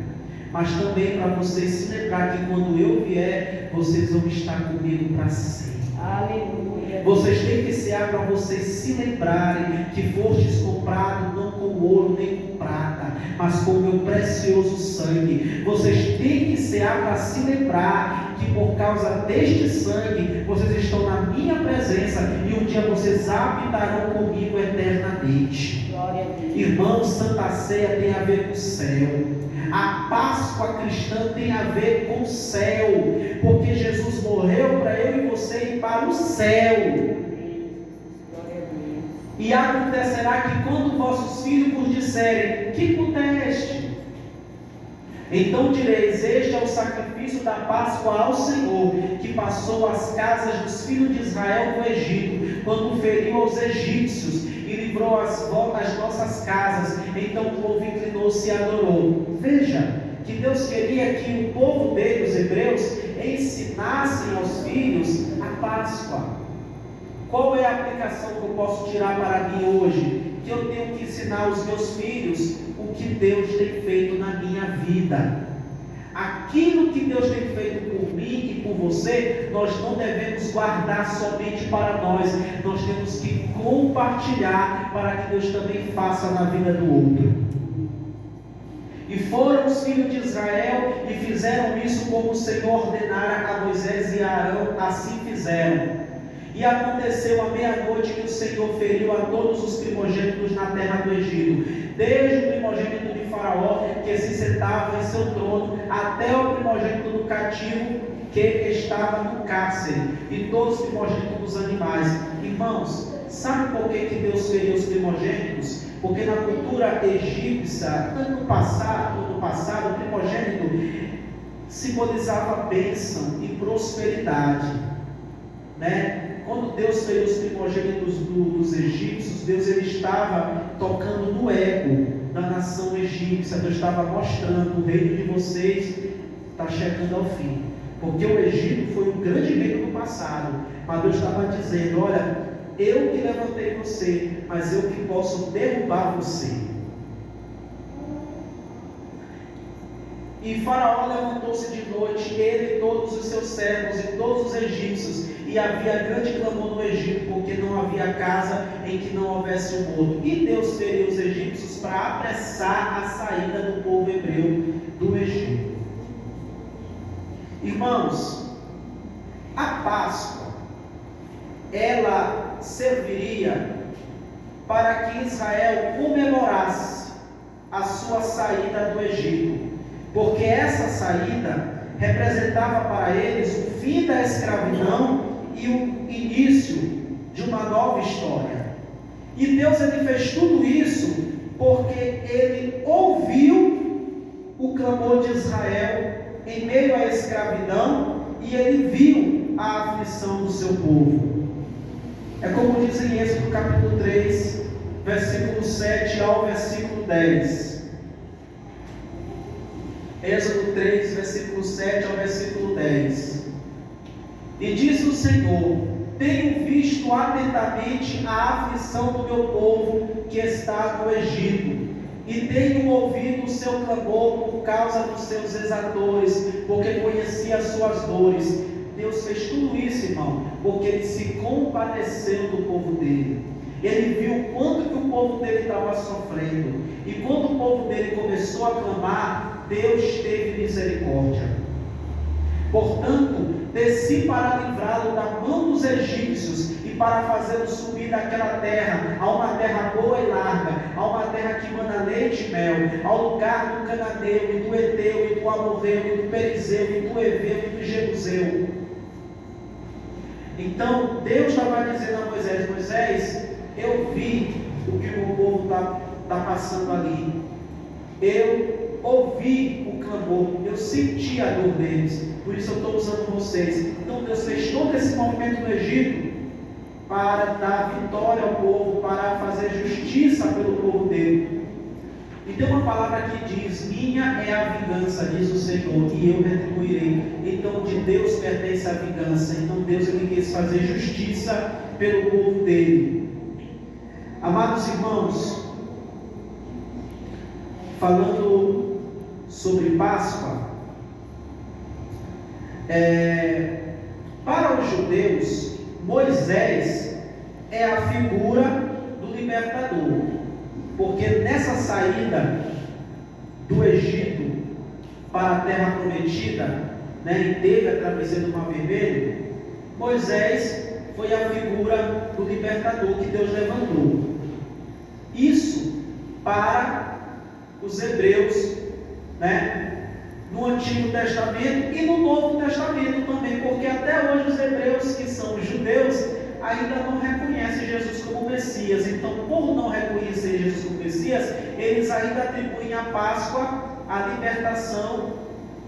mas também para vocês se lembrar que quando eu vier, vocês vão estar comigo para sempre. Aleluia. Vocês têm que cear para vocês se lembrarem que fostes comprados não com ouro nem com prata, mas com o meu precioso sangue. Vocês têm que cear para se lembrar que por causa deste sangue, vocês estão na minha presença e um dia vocês habitarão comigo eternamente. Glória a Deus. Irmãos, Santa Ceia tem a ver com o céu. A Páscoa cristã tem a ver com o céu, porque Jesus morreu para eu e você ir para o céu. Glória a Deus. E acontecerá que quando vossos filhos vos disserem: que pudeste? Então direis: este é o sacrifício da Páscoa ao Senhor, que passou as casas dos filhos de Israel no Egito, quando feriu aos egípcios e livrou as nossas casas. Então o povo inclinou-se e adorou. Veja que Deus queria que o povo dele, os hebreus, ensinassem aos filhos a Páscoa. Qual é a aplicação que eu posso tirar para mim hoje? Que eu tenho que ensinar aos meus filhos o que Deus tem feito na minha vida. Aquilo que Deus tem feito por mim e por você, nós não devemos guardar somente para nós. Nós temos que compartilhar para que Deus também faça na vida do outro. E foram os filhos de Israel e fizeram isso como o Senhor ordenara a Moisés e a Arão, assim fizeram. E aconteceu à meia-noite que o Senhor feriu a todos os primogênitos na terra do Egito, desde o primogênito de Faraó, que se sentava em seu trono, até o primogênito do cativo, que estava no cárcere, e todos os primogênitos dos animais. Irmãos, sabe por que Deus feriu os primogênitos? Porque na cultura egípcia, no passado, o primogênito simbolizava bênção e prosperidade, né? Quando Deus fez os primogênitos dos egípcios, Deus ele estava tocando no ego da nação egípcia. Deus estava mostrando: o reino de vocês está chegando ao fim. Porque o Egito foi um grande reino no passado, mas Deus estava dizendo: olha, eu que levantei você, mas eu que posso derrubar você. E Faraó levantou-se de noite, ele e todos os seus servos e todos os egípcios, e havia grande clamor no Egito, porque não havia casa em que não houvesse um morto. E Deus feriu os egípcios para apressar a saída do povo hebreu do Egito. Irmãos, a Páscoa, ela serviria para que Israel comemorasse a sua saída do Egito, porque essa saída representava para eles o fim da escravidão e o início de uma nova história. E Deus ele fez tudo isso porque ele ouviu o clamor de Israel em meio à escravidão e ele viu a aflição do seu povo. É como diz em Êxodo capítulo 3, versículo 7 ao versículo 10. Êxodo 3, versículo 7 ao versículo 10. E diz o Senhor: tenho visto atentamente a aflição do meu povo que está no Egito, e tenho ouvido o seu clamor por causa dos seus exatores, porque conheci as suas dores. Deus fez tudo isso, irmão, porque Ele se compadeceu do povo dele. Ele viu o quanto que o povo dele estava sofrendo, e quando o povo dele começou a clamar, Deus teve misericórdia. Portanto, desci para livrá-lo da mão dos egípcios e para fazê-lo subir daquela terra, a uma terra boa e larga, a uma terra que mana leite e mel, ao lugar do cananeu, e do eteu, e do amorreu, e do perizeu, e do eveu, e do jebuseu. Então, Deus estava dizendo a Moisés: Moisés, eu vi o que o povo está passando ali. Eu ouvi o clamor, eu senti a dor deles, por isso eu estou usando vocês. Então Deus fez todo esse movimento no Egito para dar vitória ao povo, para fazer justiça pelo povo dele. E tem uma palavra que diz: minha é a vingança, diz o Senhor, e eu retribuirei. Então de Deus pertence a vingança. Então Deus ele quis fazer justiça pelo povo dele. Amados irmãos, falando sobre Páscoa, para os judeus, Moisés é a figura do libertador, porque nessa saída do Egito para a terra prometida, e teve a travessia do Mar Vermelho, Moisés foi a figura do libertador que Deus levantou. Isso para os hebreus, no Antigo Testamento e no Novo Testamento também, porque até hoje os hebreus, que são os judeus, ainda não reconhecem Jesus como Messias. Então, por não reconhecer Jesus como Messias, eles ainda atribuem a Páscoa à libertação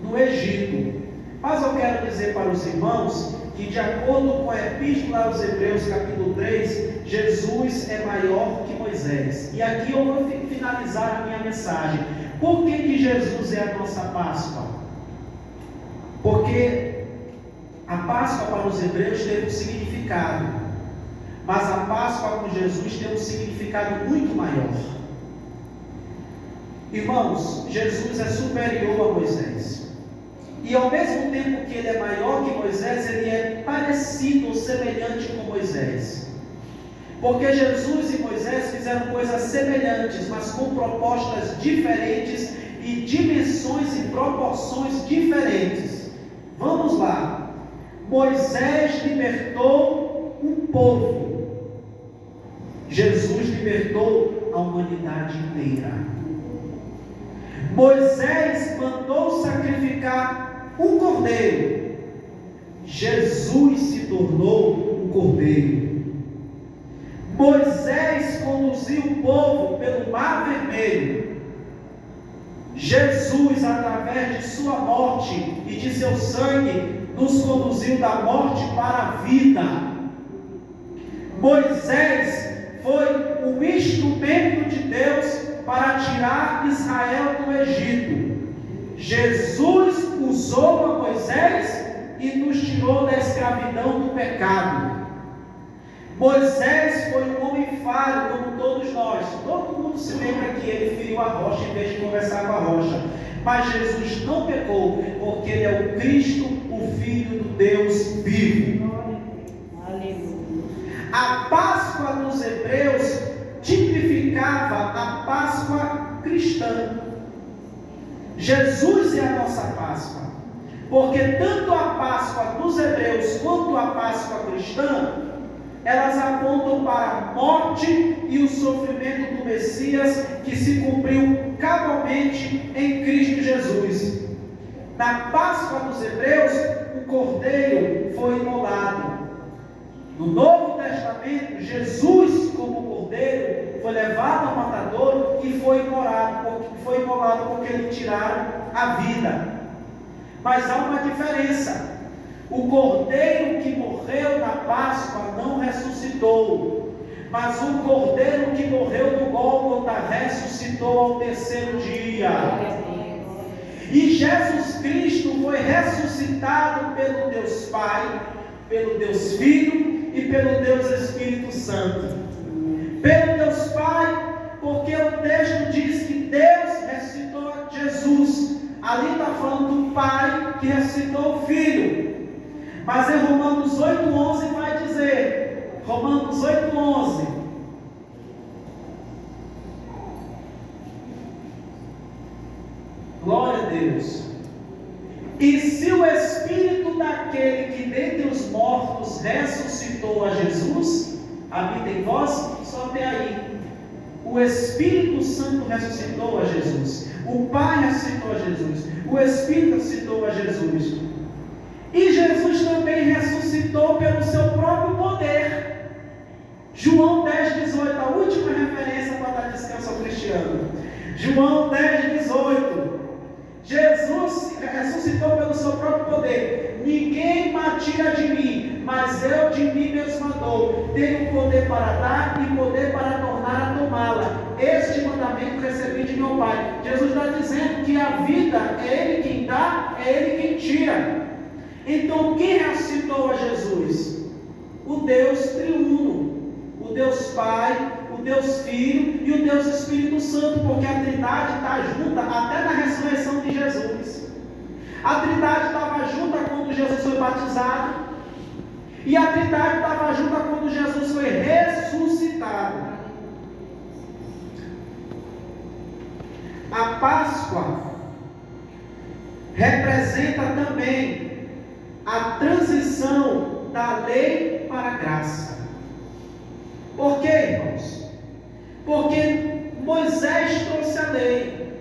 do Egito. Mas eu quero dizer para os irmãos que, de acordo com a Epístola aos Hebreus, capítulo 3, Jesus é maior que Moisés. E aqui eu vou finalizar a minha mensagem. Por que Jesus é a nossa Páscoa? Porque a Páscoa para os hebreus teve um significado, mas a Páscoa com Jesus tem um significado muito maior. Irmãos, Jesus é superior a Moisés. E ao mesmo tempo que ele é maior que Moisés, ele é parecido ou semelhante com Moisés. Porque Jesus e Moisés fizeram coisas semelhantes, mas com propostas diferentes e dimensões e proporções diferentes. Vamos lá. Moisés libertou um povo. Jesus libertou a humanidade inteira. Moisés mandou sacrificar um cordeiro. Jesus se tornou um cordeiro. Moisés conduziu o povo pelo Mar Vermelho. Jesus, através de sua morte e de seu sangue, nos conduziu da morte para a vida. Moisés foi um instrumento de Deus para tirar Israel do Egito. Jesus usou a Moisés e nos tirou da escravidão do pecado. Moisés foi um homem falho, como todos nós. Todo mundo se lembra que ele feriu a rocha em vez de conversar com a rocha. Mas Jesus não pecou, porque ele é o Cristo, o Filho do Deus vivo. A Páscoa dos hebreus tipificava a Páscoa cristã. Jesus é a nossa Páscoa, porque tanto a Páscoa dos hebreus quanto a Páscoa cristã, elas apontam para a morte e o sofrimento do Messias, que se cumpriu cabalmente em Cristo Jesus. Na Páscoa dos hebreus, o cordeiro foi imolado. No Novo Testamento, Jesus, como cordeiro, foi levado ao matadouro e foi imolado porque lhe tiraram a vida. Mas há uma diferença. O cordeiro que morreu na Páscoa não ressuscitou, mas o cordeiro que morreu no Gólgota ressuscitou ao terceiro dia. E Jesus Cristo foi ressuscitado pelo Deus Pai, pelo Deus Filho e pelo Deus Espírito Santo. Pelo Deus Pai, porque o texto diz que Deus ressuscitou Jesus. Ali está falando do Pai que ressuscitou o Filho. Mas em Romanos 8,11 vai dizer, Romanos 8,11, glória a Deus. E se o Espírito daquele que dentre os mortos ressuscitou a Jesus habita em vós, só até aí. O Espírito Santo ressuscitou a Jesus, o Pai ressuscitou a Jesus, o Espírito ressuscitou a Jesus. E Jesus também ressuscitou pelo seu próprio poder. João 10,18, a última referência para dar descanso ao cristiano. João 10,18. Jesus ressuscitou pelo seu seu próprio poder. Ninguém me tira de mim, mas eu de mim mesmo dou. Tenho poder para dar e poder para tornar a tomá-la. Este mandamento recebi de meu Pai. Jesus está dizendo que a vida é Ele quem dá, é Ele quem tira. Então, quem ressuscitou a Jesus? O Deus triuno, o Deus Pai, o Deus Filho e o Deus Espírito Santo, porque a Trindade está junta até na ressurreição de Jesus. A Trindade estava junta quando Jesus foi batizado, e a Trindade estava junta quando Jesus foi ressuscitado. A Páscoa representa também a transição da lei para a graça. Por quê, irmãos? Porque Moisés trouxe a lei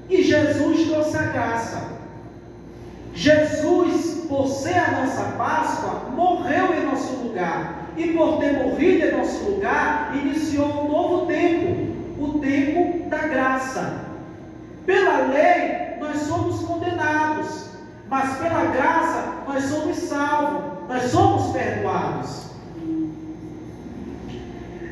e Jesus trouxe a graça. Jesus, por ser a nossa Páscoa, morreu em nosso lugar, e por ter morrido em nosso lugar, iniciou um novo tempo, o tempo da graça. Pela lei nós somos condenados, mas pela graça nós somos salvos, nós somos perdoados.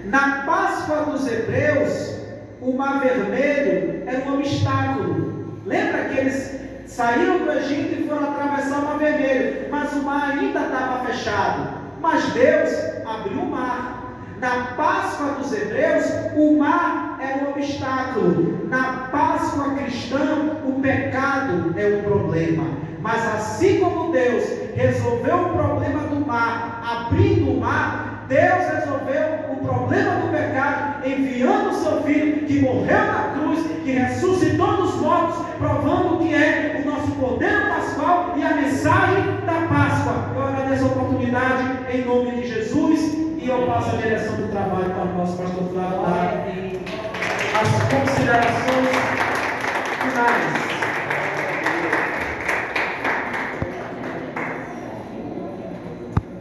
Na Páscoa dos Hebreus, o Mar Vermelho era um obstáculo. Lembra que eles saíram do Egito e foram atravessar o Mar Vermelho, mas o mar ainda estava fechado. Mas Deus abriu o mar. Na Páscoa dos Hebreus, o mar era um obstáculo. Na Páscoa cristã, o pecado é um problema. Mas assim como Deus resolveu o problema do mar, abrindo o mar, Deus resolveu o problema do pecado, enviando o seu Filho, que morreu na cruz, que ressuscitou dos mortos, provando que é o nosso Cordeiro Pascual e a mensagem da Páscoa. Eu agradeço a oportunidade em nome de Jesus, e eu passo a direção do trabalho para o nosso pastor Flávio dar as considerações finais.